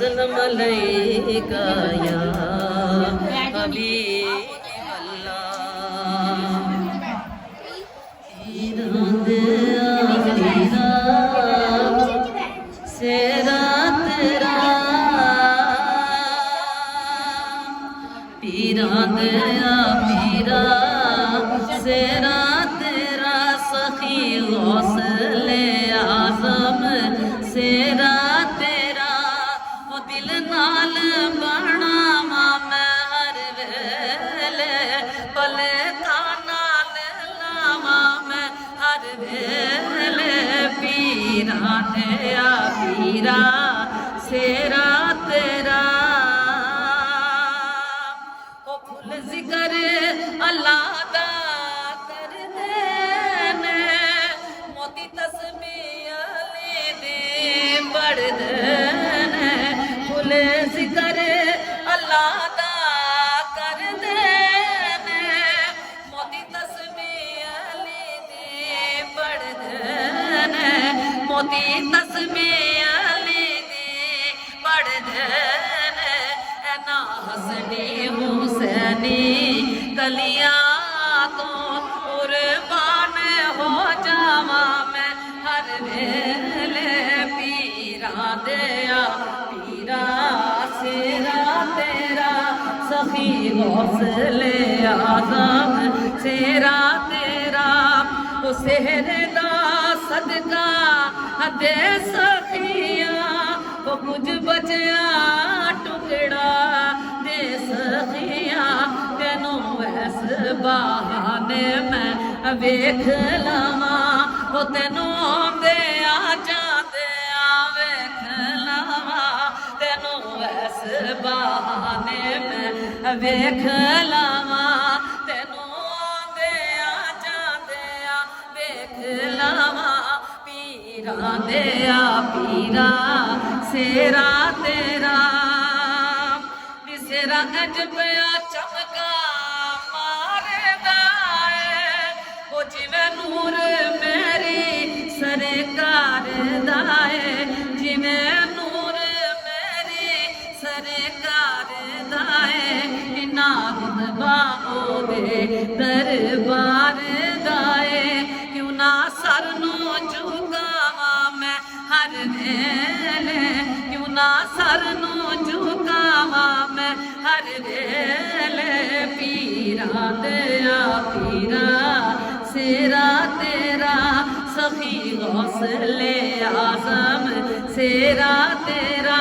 अस्सलाम अलैका या हबीब अल्लाह। पीरां दे पीरा सेरा तेरा, पीरां दे पीरा सेरा तेरा, सखी गौसले आज़म सेरा तेरा। ओ दिल नाल बनावा मैं हर वेले, भले थाना लावा मैं हर वेले। पीरा दया पीरा सेरा तेरा। ओ फुल जिक्र अल्लाह दा करदे ने, मोती तस्बीह अली दी पढ़दे ने। फुल जिक्र अल्लाह दा करदे ने, मोती तस्बीह अली दी पढ़दे ने। मोती तस्बीह अली दी पढ़दे ने। ना हसनी हुसैनी कलियां तो कुर्बान हो जावा मैं हर वेले। पीरा दया पीरा सेरा तेरा, सखी गौसले आज़म सेरा तेरा। ओ सेहरे दा सदका दे सखिया, ओ कुछ बचया टुकड़ा दे सखिया। तेनों ऐस बहाने मैं वेख लवा, ओ तेनों आंदे आ जाते आ वेख लवा। तेनों ऐस बहाने मैं वेख लवा, तेनों आंदे आ जाते आ वेख लवा। पीरा दया पीरा सेरा तेरा, सेरा अज पिया चमका मारदा है। ओ जिवें नूर मेरी सरकार दा है, जिवें नूर मेरी सरकार दा है। इन्ना रुतबा ओदे दरबार दा है, क्यों ना सर नूं झुकावा मैं हर वेले। क्यों ना सर नूं झुकावा मैं हर वेले। पीरा दया पीरा सेरा तेरा, सखी गौसले आज़म सेरा तेरा।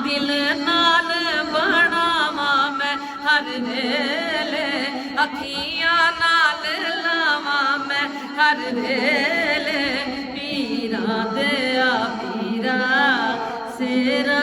दिल नाल बनावा मैं हर वेले, अखियां नाल लावा मैं हर वेले। पीरा दया पीरा सेरा